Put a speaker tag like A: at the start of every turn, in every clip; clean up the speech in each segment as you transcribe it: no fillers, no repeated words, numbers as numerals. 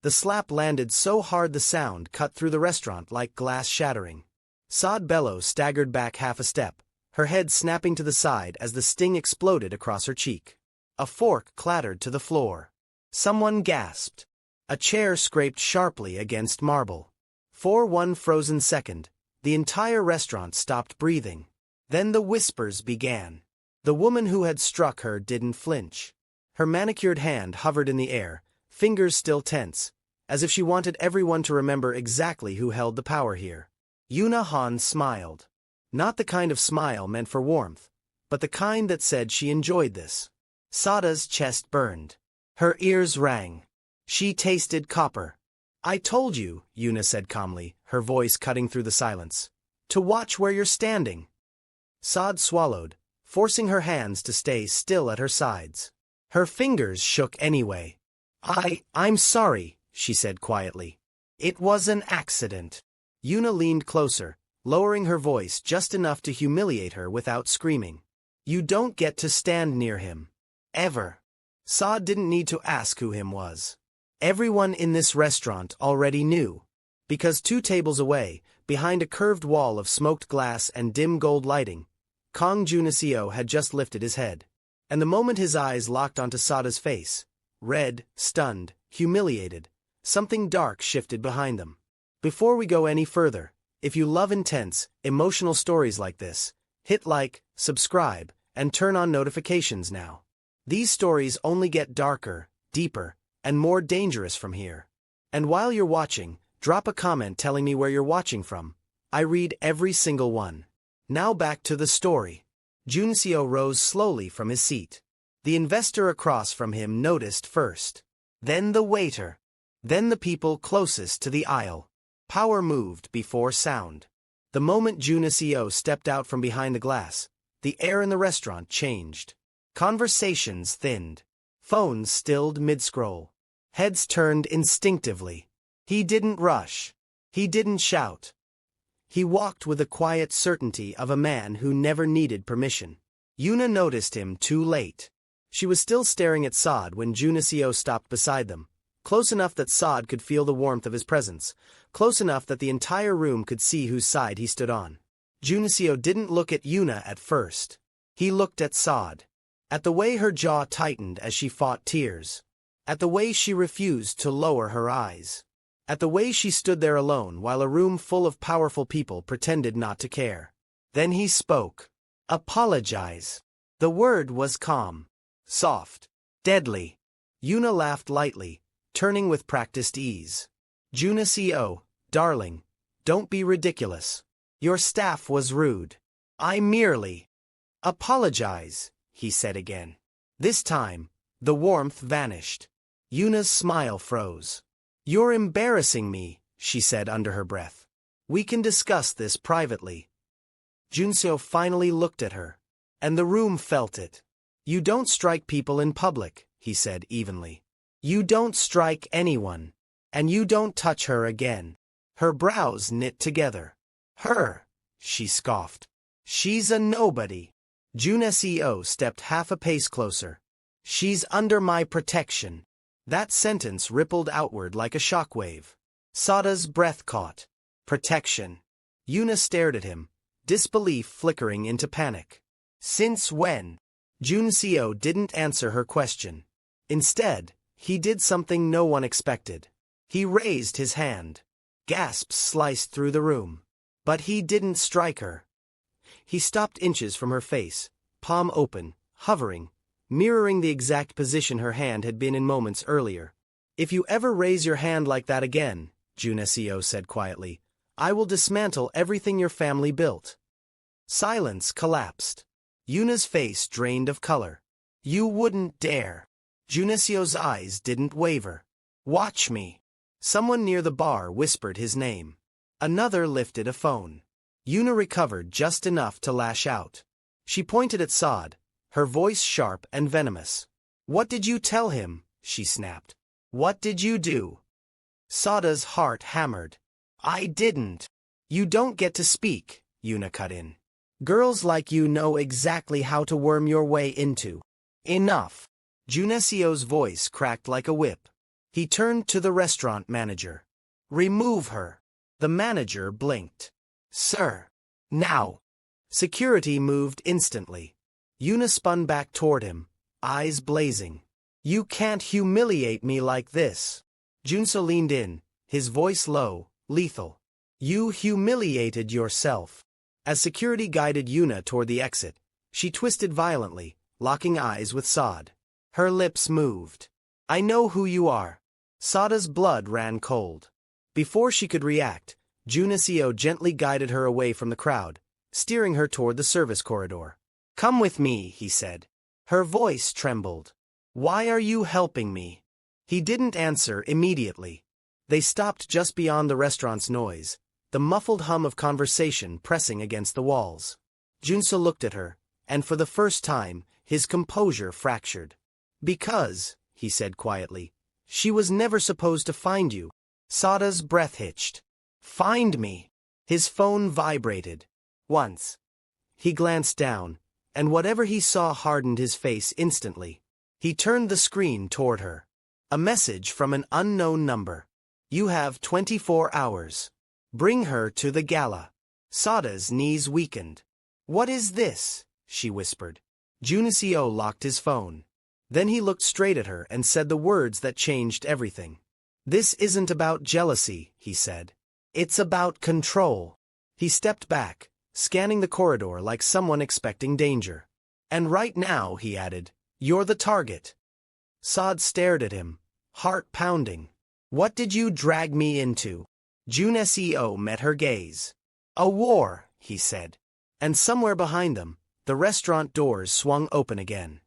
A: The slap landed so hard the sound cut through the restaurant like glass shattering. Saad Bello staggered back half a step, her head snapping to the side as the sting exploded across her cheek. A fork clattered to the floor. Someone gasped. A chair scraped sharply against marble. For one frozen second, the entire restaurant stopped breathing. Then the whispers began. The woman who had struck her didn't flinch. Her manicured hand hovered in the air, fingers still tense, as if she wanted everyone to remember exactly who held the power here. Yuna Han smiled. Not the kind of smile meant for warmth, but the kind that said she enjoyed this. Sada's chest burned. Her ears rang. She tasted copper. "I told you," Yuna said calmly, her voice cutting through the silence, "to watch where you're standing." Saad swallowed, forcing her hands to stay still at her sides. Her fingers shook anyway. I'm sorry," she said quietly. "It was an accident." Yuna leaned closer, lowering her voice just enough to humiliate her without screaming. "You don't get to stand near him. Ever." Saad didn't need to ask who him was. Everyone in this restaurant already knew. Because 2 tables away, behind a curved wall of smoked glass and dim gold lighting, Kong Junaseo had just lifted his head. And the moment his eyes locked onto Sada's face, red, stunned, humiliated, something dark shifted behind them. Before we go any further, if you love intense, emotional stories like this, hit like, subscribe, and turn on notifications now. These stories only get darker, deeper, and more dangerous from here. And while you're watching, drop a comment telling me where you're watching from. I read every single one. Now back to the story. Junaseo rose slowly from his seat. The investor across from him noticed first. Then the waiter. Then the people closest to the aisle. Power moved before sound. The moment Junaseo stepped out from behind the glass, the air in the restaurant changed. Conversations thinned. Phones stilled mid-scroll. Heads turned instinctively. He didn't rush. He didn't shout. He walked with the quiet certainty of a man who never needed permission. Yuna noticed him too late. She was still staring at Saad when Junaseo stopped beside them, close enough that Saad could feel the warmth of his presence, close enough that the entire room could see whose side he stood on. Junaseo didn't look at Yuna at first. He looked at Saad. At the way her jaw tightened as she fought tears. At the way she refused to lower her eyes. At the way she stood there alone while a room full of powerful people pretended not to care. Then he spoke. "Apologize." The word was calm. Soft. Deadly. Yuna laughed lightly, turning with practiced ease. "Junaseo, darling, don't be ridiculous. Your staff was rude. I merely apologize," he said again. This time, the warmth vanished. Yuna's smile froze. "You're embarrassing me," she said under her breath. "We can discuss this privately." Junaseo finally looked at her. And the room felt it. "You don't strike people in public," he said evenly. "You don't strike anyone. And you don't touch her again." Her brows knit together. "Her," she scoffed. "She's a nobody." Junaseo stepped half a pace closer. "She's under my protection." That sentence rippled outward like a shockwave. Sada's breath caught. Protection. Yuna stared at him, disbelief flickering into panic. "Since when?" Junaseo didn't answer her question. Instead, he did something no one expected. He raised his hand. Gasps sliced through the room. But he didn't strike her. He stopped inches from her face, palm open, hovering, mirroring the exact position her hand had been in moments earlier. "If you ever raise your hand like that again," Junaseo said quietly, "I will dismantle everything your family built." Silence collapsed. Yuna's face drained of color. "You wouldn't dare." Junaseo's eyes didn't waver. "Watch me." Someone near the bar whispered his name. Another lifted a phone. Yuna recovered just enough to lash out. She pointed at Saad, her voice sharp and venomous. "What did you tell him?" she snapped. "What did you do?" Sada's heart hammered. "I didn't." "You don't get to speak," Yuna cut in. "Girls like you know exactly how to worm your way into." "Enough." Junaseo's voice cracked like a whip. He turned to the restaurant manager. "Remove her." The manager blinked. "Sir." "Now." Security moved instantly. Yuna spun back toward him, eyes blazing. "You can't humiliate me like this." Junso leaned in, his voice low, lethal. "You humiliated yourself." As security guided Yuna toward the exit, she twisted violently, locking eyes with Saad. Her lips moved. "I know who you are." Sada's blood ran cold. Before she could react, Junasio gently guided her away from the crowd, steering her toward the service corridor. "Come with me," he said. Her voice trembled. "Why are you helping me?" He didn't answer immediately. They stopped just beyond the restaurant's noise, the muffled hum of conversation pressing against the walls. Junso looked at her, and for the first time, his composure fractured. "Because," he said quietly, "she was never supposed to find you." Sada's breath hitched. "Find me?" His phone vibrated. Once. He glanced down, and whatever he saw hardened his face instantly. He turned the screen toward her. A message from an unknown number. "You have 24 hours. Bring her to the gala." Sada's knees weakened. "What is this?" she whispered. Junasio locked his phone. Then he looked straight at her and said the words that changed everything. "This isn't about jealousy," he said. "It's about control." He stepped back, scanning the corridor like someone expecting danger. "And right now," he added, "you're the target." Saad stared at him, heart pounding. "What did you drag me into?" Junasio met her gaze. "A war," he said. And somewhere behind them, the restaurant doors swung open again.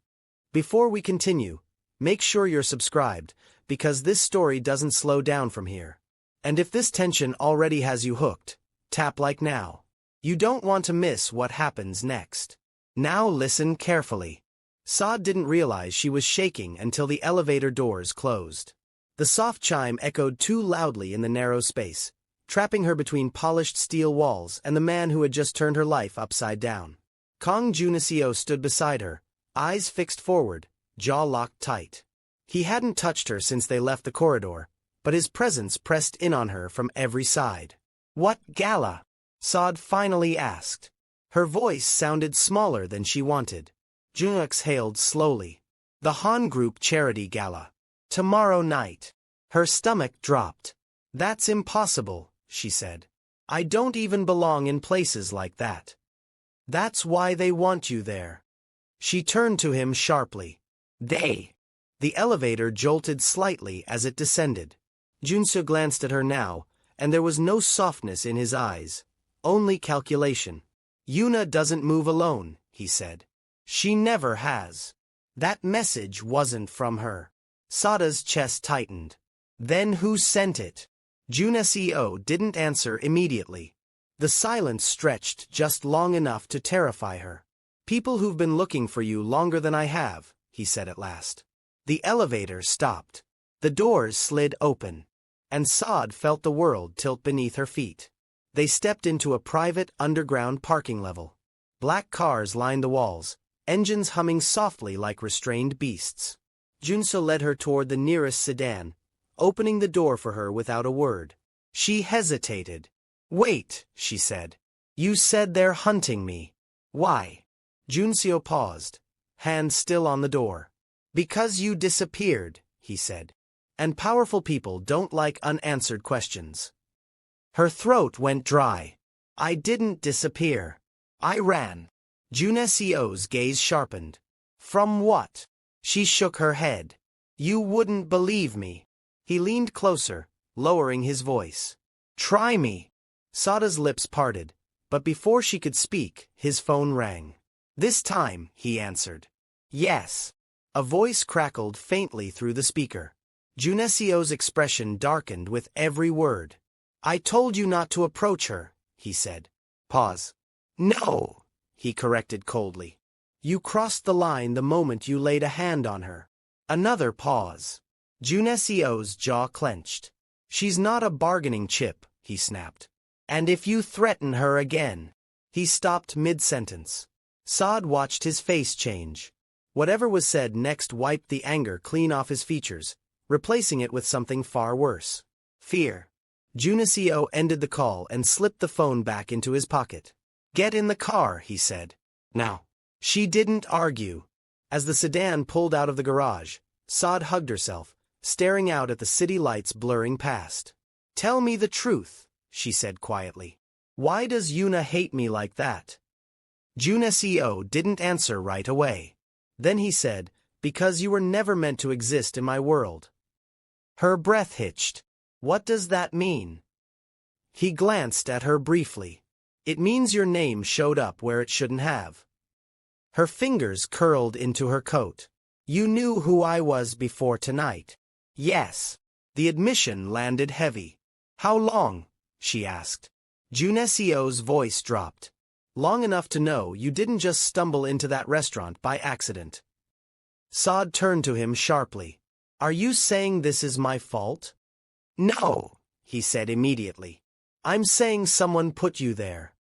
A: Before we continue, make sure you're subscribed, because this story doesn't slow down from here. And if this tension already has you hooked, tap like now. You don't want to miss what happens next. Now listen carefully. Saad didn't realize she was shaking until the elevator doors closed. The soft chime echoed too loudly in the narrow space, trapping her between polished steel walls and the man who had just turned her life upside down. Kong Junasio stood beside her, eyes fixed forward, jaw locked tight. He hadn't touched her since they left the corridor, but his presence pressed in on her from every side. "What gala?" Saad finally asked. Her voice sounded smaller than she wanted. Jun exhaled slowly. "The Han Group Charity Gala. Tomorrow night." Her stomach dropped. "That's impossible," she said. "I don't even belong in places like that." "That's why they want you there." She turned to him sharply. "They." The elevator jolted slightly as it descended. Junso glanced at her now, and there was no softness in his eyes, only calculation. "Yuna doesn't move alone," he said. "She never has." That message wasn't from her. Sada's chest tightened. "Then who sent it?" Junasio didn't answer immediately. The silence stretched just long enough to terrify her. "People who've been looking for you longer than I have," he said at last. The elevator stopped. The doors slid open, and Saad felt the world tilt beneath her feet. They stepped into a private underground parking level. Black cars lined the walls, engines humming softly like restrained beasts. Junso led her toward the nearest sedan, opening the door for her without a word. She hesitated. "Wait," she said. "You said they're hunting me. Why?" Junseo paused, hand still on the door. "Because you disappeared," he said. "And powerful people don't like unanswered questions." Her throat went dry. "I didn't disappear. I ran." Junesio's gaze sharpened. "From what?" She shook her head. "You wouldn't believe me." He leaned closer, lowering his voice. "Try me." Sada's lips parted, but before she could speak, his phone rang. "This time," he answered. "Yes." A voice crackled faintly through the speaker. Junesio's expression darkened with every word. "I told you not to approach her," he said. Pause. "No," he corrected coldly. "You crossed the line the moment you laid a hand on her." Another pause. Junesio's jaw clenched. "She's not a bargaining chip," he snapped. "And if you threaten her again..." He stopped mid-sentence. Saad watched his face change. Whatever was said next wiped the anger clean off his features, replacing it with something far worse. Fear. Junicio ended the call and slipped the phone back into his pocket. "Get in the car," he said. "Now." She didn't argue. As the sedan pulled out of the garage, Saad hugged herself, staring out at the city lights blurring past. "Tell me the truth," she said quietly. "Why does Yuna hate me like that?" Junicio didn't answer right away. Then he said, "Because you were never meant to exist in my world." Her breath hitched. "What does that mean?" He glanced at her briefly. "It means your name showed up where it shouldn't have." Her fingers curled into her coat. "You knew who I was before tonight." "Yes." The admission landed heavy. "How long?" she asked. Junicio's voice dropped. "Long enough to know you didn't just stumble into that restaurant by accident." Saad turned to him sharply. "Are you saying this is my fault?" "No," he said immediately. "I'm saying someone put you there."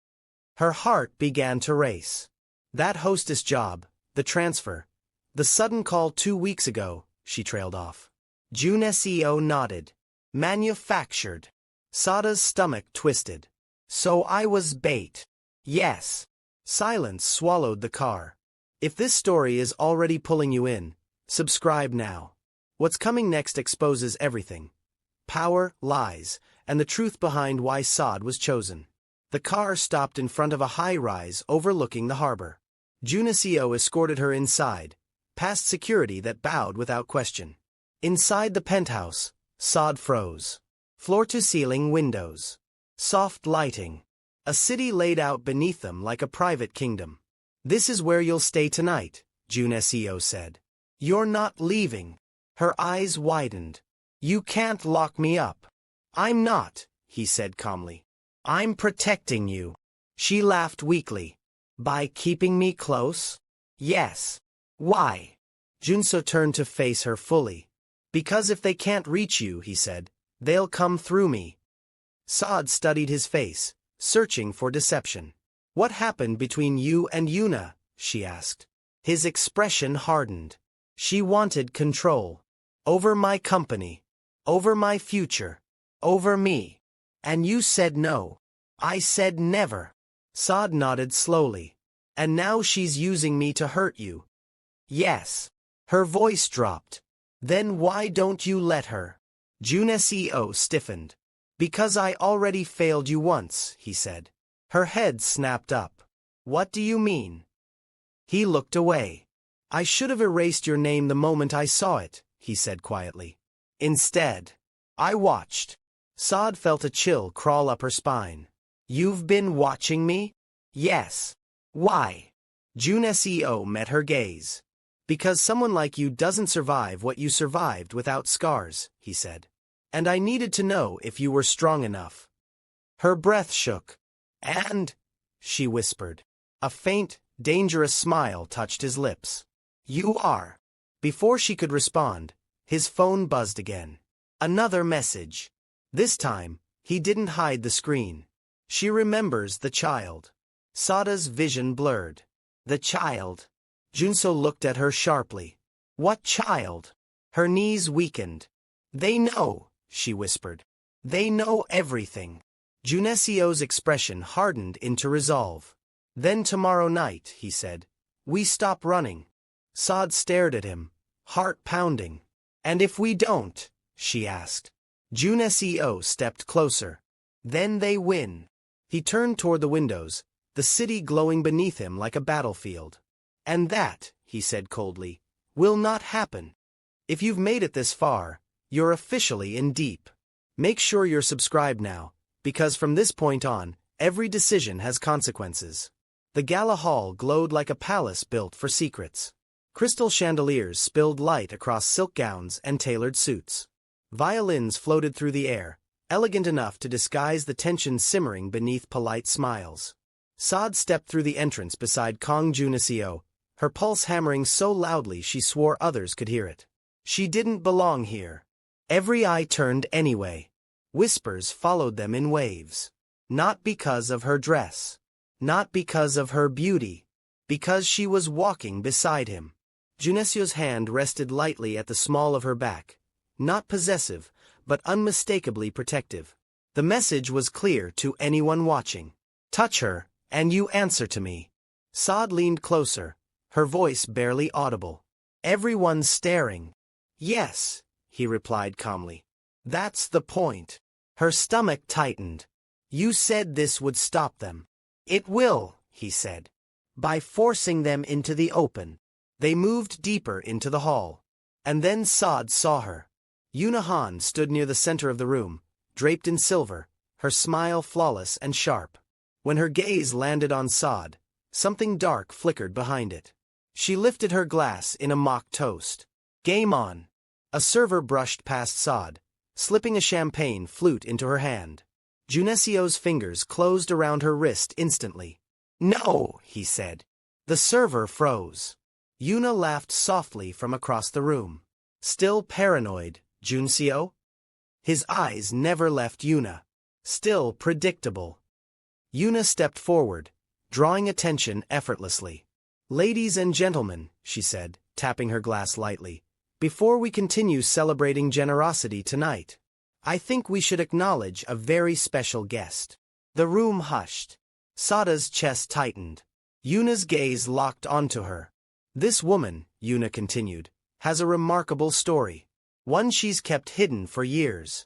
A: Her heart began to race. That hostess job, the transfer, the sudden call 2 weeks ago, she trailed off. Junicio nodded. "Manufactured." Sada's stomach twisted. "So I was bait." "Yes." Silence swallowed the car. If this story is already pulling you in, subscribe now. What's coming next exposes everything. Power, lies, and the truth behind why Saad was chosen. The car stopped in front of a high-rise overlooking the harbor. Junicio escorted her inside, past security that bowed without question. Inside the penthouse, Saad froze. Floor-to-ceiling windows. Soft lighting. A city laid out beneath them like a private kingdom. "This is where you'll stay tonight," Junicio said. "You're not leaving." Her eyes widened. "You can't lock me up." "I'm not," he said calmly. "I'm protecting you." She laughed weakly. "By keeping me close?" "Yes." "Why?" Junso turned to face her fully. "Because if they can't reach you," he said, "they'll come through me." Saad studied his face, searching for deception. "What happened between you and Yuna?" she asked. His expression hardened. "She wanted control. Over my company. Over my future. Over me. And you said no." "I said never." Saad nodded slowly. "And now she's using me to hurt you." "Yes." Her voice dropped. "Then why don't you let her?" Junicio stiffened. "Because I already failed you once," he said. Her head snapped up. "What do you mean?" He looked away. "I should have erased your name the moment I saw it," he said quietly. "Instead, I watched." Saad felt a chill crawl up her spine. "You've been watching me?" "Yes." "Why?" Junicio met her gaze. "Because someone like you doesn't survive what you survived without scars," he said. "And I needed to know if you were strong enough." Her breath shook. "And?" she whispered. A faint, dangerous smile touched his lips. "You are." Before she could respond, his phone buzzed again. Another message. This time, he didn't hide the screen. "She remembers the child." Sada's vision blurred. "The child?" Junso looked at her sharply. "What child?" Her knees weakened. "They know," she whispered. "They know everything." Junicio's expression hardened into resolve. "Then tomorrow night," he said, "we stop running." Saad stared at him, heart pounding. "And if we don't?" she asked. Junicio stepped closer. "Then they win." He turned toward the windows, the city glowing beneath him like a battlefield. "And that," he said coldly, "will not happen. If you've made it this far, you're officially in deep. Make sure you're subscribed now, because from this point on, every decision has consequences." The gala hall glowed like a palace built for secrets. Crystal chandeliers spilled light across silk gowns and tailored suits. Violins floated through the air, elegant enough to disguise the tension simmering beneath polite smiles. Saad stepped through the entrance beside Kong Junicio, her pulse hammering so loudly she swore others could hear it. She didn't belong here. Every eye turned anyway. Whispers followed them in waves. Not because of her dress. Not because of her beauty. Because she was walking beside him. Junicio's hand rested lightly at the small of her back, not possessive, but unmistakably protective. The message was clear to anyone watching. Touch her, and you answer to me. Saad leaned closer, her voice barely audible. Everyone's staring. Yes, he replied calmly. That's the point. Her stomach tightened. You said this would stop them. It will, he said. By forcing them into the open. They moved deeper into the hall. And then Saad saw her. Yuna Han stood near the center of the room, draped in silver, her smile flawless and sharp. When her gaze landed on Saad, something dark flickered behind it. She lifted her glass in a mock toast. Game on. A server brushed past Saad, slipping a champagne flute into her hand. Junesio's fingers closed around her wrist instantly. No, he said. The server froze. Yuna laughed softly from across the room. Still paranoid, Junseo? His eyes never left Yuna. Still predictable. Yuna stepped forward, drawing attention effortlessly. Ladies and gentlemen, she said, tapping her glass lightly, before we continue celebrating generosity tonight, I think we should acknowledge a very special guest. The room hushed. Sada's chest tightened. Yuna's gaze locked onto her. This woman, Yuna continued, has a remarkable story. One she's kept hidden for years.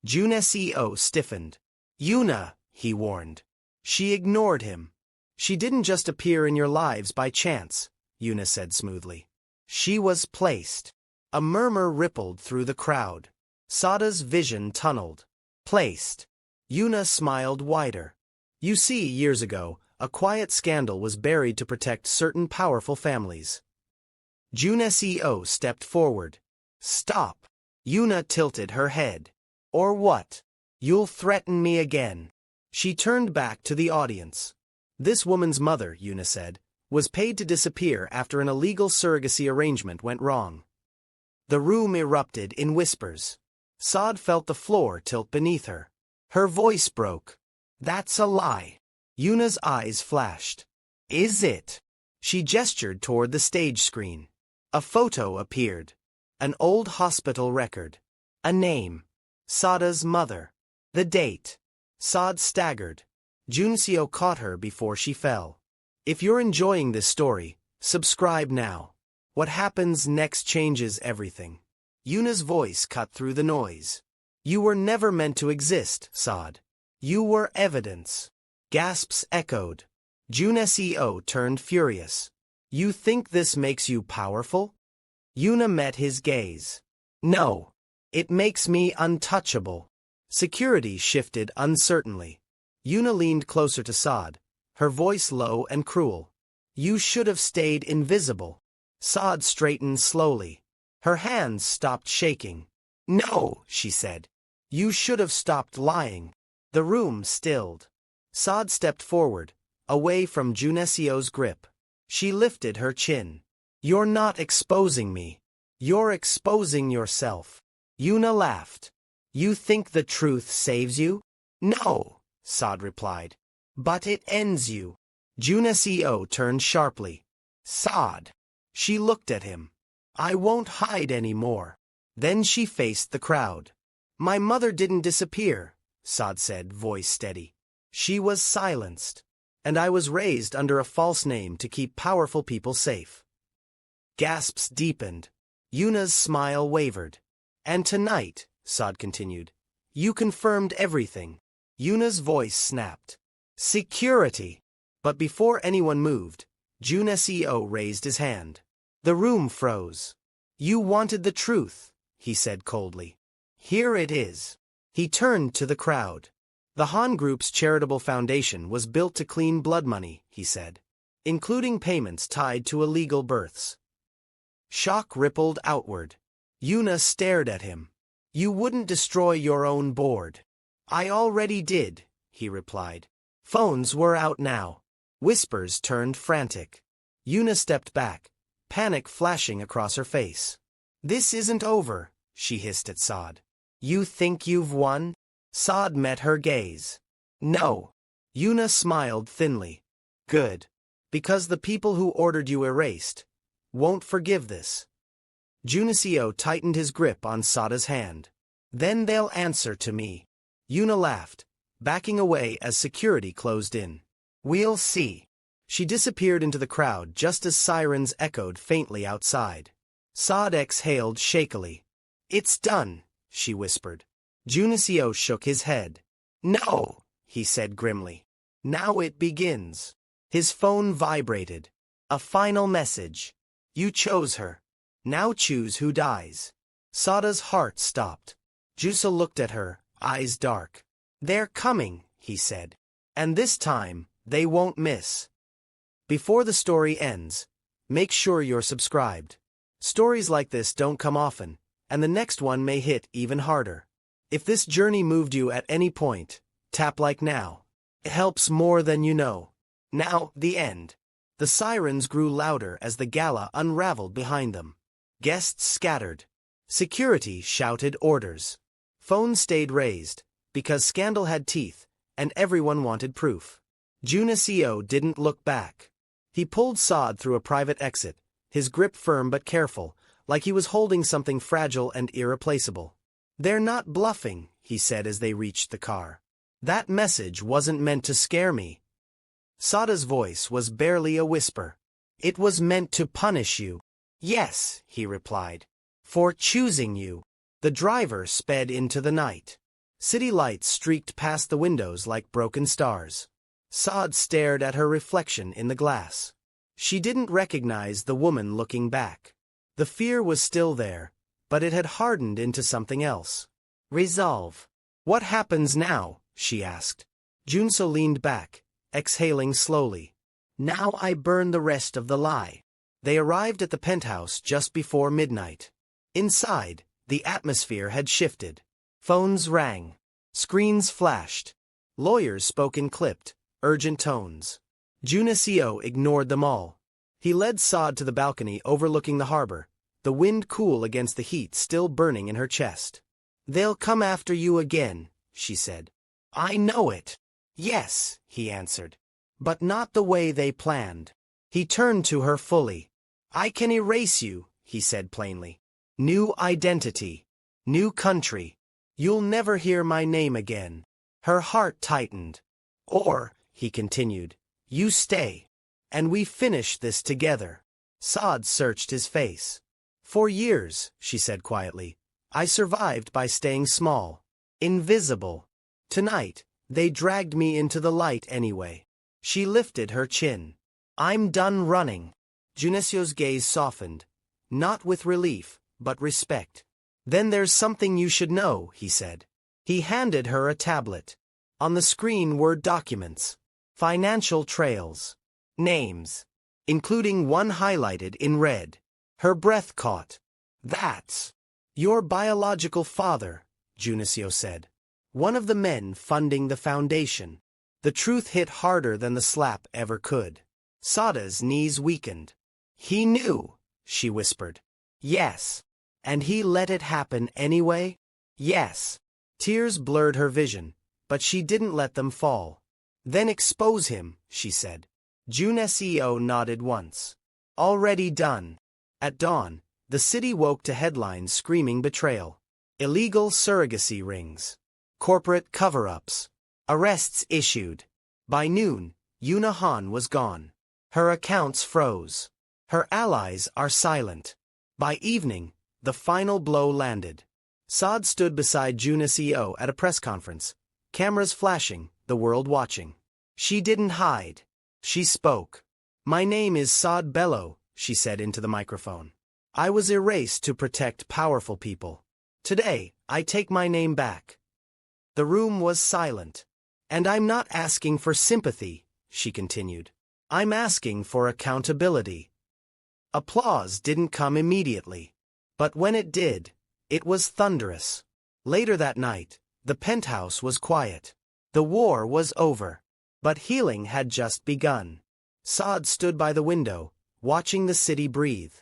A: Juneseo stiffened. Yuna, he warned. She ignored him. She didn't just appear in your lives by chance, Yuna said smoothly. She was placed. A murmur rippled through the crowd. Sada's vision tunneled. Placed. Yuna smiled wider. You see, years ago, a quiet scandal was buried to protect certain powerful families. Juneseo stepped forward. Stop. Yuna tilted her head. Or what? You'll threaten me again. She turned back to the audience. This woman's mother, Yuna said, was paid to disappear after an illegal surrogacy arrangement went wrong. The room erupted in whispers. Saad felt the floor tilt beneath her. Her voice broke. That's a lie. Yuna's eyes flashed. Is it? She gestured toward the stage screen. A photo appeared. An old hospital record. A name. Sada's mother. The date. Saad staggered. Junseo caught her before she fell. If you're enjoying this story, subscribe now. What happens next changes everything. Yuna's voice cut through the noise. You were never meant to exist, Saad. You were evidence. Gasps echoed. Juneseo turned furious. You think this makes you powerful? Yuna met his gaze. No. It makes me untouchable. Security shifted uncertainly. Yuna leaned closer to Saad, her voice low and cruel. You should have stayed invisible. Saad straightened slowly. Her hands stopped shaking. No, she said. You should have stopped lying. The room stilled. Saad stepped forward, away from Junesio's grip. She lifted her chin. You're not exposing me. You're exposing yourself. Yuna laughed. You think the truth saves you? No, Saad replied. But it ends you. Juneseo turned sharply. Saad. She looked at him. I won't hide anymore. Then she faced the crowd. My mother didn't disappear, Saad said, voice steady. She was silenced. And I was raised under a false name to keep powerful people safe. Gasps deepened. Yuna's smile wavered. And tonight, Saad continued, you confirmed everything. Yuna's voice snapped. Security! But before anyone moved, Juneseo raised his hand. The room froze. You wanted the truth, he said coldly. Here it is. He turned to the crowd. The Han Group's charitable foundation was built to clean blood money, he said, including payments tied to illegal births. Shock rippled outward. Yuna stared at him. You wouldn't destroy your own board. I already did, he replied. Phones were out now. Whispers turned frantic. Yuna stepped back, panic flashing across her face. This isn't over, she hissed at Saad. You think you've won? Saad met her gaze. No. Yuna smiled thinly. Good. Because the people who ordered you erased won't forgive this. Junicio tightened his grip on Sada's hand. Then they'll answer to me. Yuna laughed, backing away as security closed in. We'll see. She disappeared into the crowd just as sirens echoed faintly outside. Sad exhaled shakily. It's done, she whispered. Junicio shook his head. No, he said grimly. Now it begins. His phone vibrated. A final message. You chose her. Now choose who dies. Sada's heart stopped. Jusa looked at her, eyes dark. They're coming, he said. And this time, they won't miss. Before the story ends, make sure you're subscribed. Stories like this don't come often, and the next one may hit even harder. If this journey moved you at any point, tap like now. It helps more than you know. Now, the end. The sirens grew louder as the gala unraveled behind them. Guests scattered. Security shouted orders. Phones stayed raised, because scandal had teeth, and everyone wanted proof. Junicio didn't look back. He pulled Sad through a private exit, his grip firm but careful, like he was holding something fragile and irreplaceable. They're not bluffing, he said as they reached the car. That message wasn't meant to scare me. Sada's voice was barely a whisper. It was meant to punish you. Yes, he replied. For choosing you. The driver sped into the night. City lights streaked past the windows like broken stars. Sad stared at her reflection in the glass. She didn't recognize the woman looking back. The fear was still there, but it had hardened into something else. Resolve. What happens now? She asked. Junso leaned back, exhaling slowly. Now I burn the rest of the lie. They arrived at the penthouse just before midnight. Inside, the atmosphere had shifted. Phones rang. Screens flashed. Lawyers spoke in clipped, urgent tones. Junicio ignored them all. He led Sad to the balcony overlooking the harbor, the wind cool against the heat still burning in her chest. They'll come after you again, she said. I know it. Yes, he answered. But not the way they planned. He turned to her fully. I can erase you, he said plainly. New identity. New country. You'll never hear my name again. Her heart tightened. Or, he continued, you stay. And we finish this together. Sad searched his face. For years, she said quietly, I survived by staying small. Invisible. Tonight, they dragged me into the light anyway. She lifted her chin. I'm done running. Junicio's gaze softened. Not with relief, but respect. Then there's something you should know, he said. He handed her a tablet. On the screen were documents. Financial trails. Names. Including one highlighted in red. Her breath caught. That's your biological father, Junicio said. One of the men funding the foundation. The truth hit harder than the slap ever could. Sada's knees weakened. He knew, she whispered. Yes. And he let it happen anyway? Yes. Tears blurred her vision, but she didn't let them fall. Then expose him, she said. Junicio nodded once. Already done. At dawn, the city woke to headlines screaming betrayal. Illegal surrogacy rings. Corporate cover-ups. Arrests issued. By noon, Yuna Han was gone. Her accounts froze. Her allies are silent. By evening, the final blow landed. Sad stood beside Junicio at a press conference. Cameras flashing, the world watching. She didn't hide. She spoke. My name is Sad Bello, she said into the microphone. I was erased to protect powerful people. Today, I take my name back. The room was silent. And I'm not asking for sympathy, she continued. I'm asking for accountability. Applause didn't come immediately. But when it did, it was thunderous. Later that night, the penthouse was quiet. The war was over. But healing had just begun. Sad stood by the window, watching the city breathe.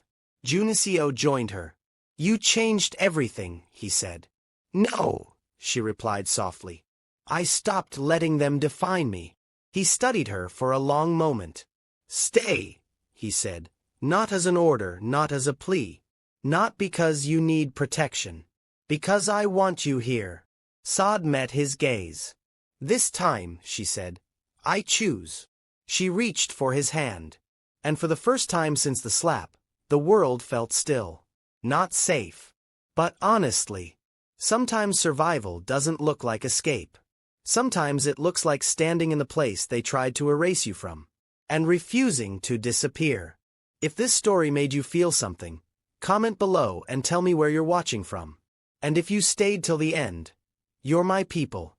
A: Junicio joined her. You changed everything, he said. No, she replied softly. I stopped letting them define me. He studied her for a long moment. Stay, he said, not as an order, not as a plea. Not because you need protection. Because I want you here. Saad met his gaze. This time, she said, I choose. She reached for his hand. And for the first time since the slap, the world felt still. Not safe. But honestly, sometimes survival doesn't look like escape. Sometimes it looks like standing in the place they tried to erase you from. And refusing to disappear. If this story made you feel something, comment below and tell me where you're watching from. And if you stayed till the end, you're my people.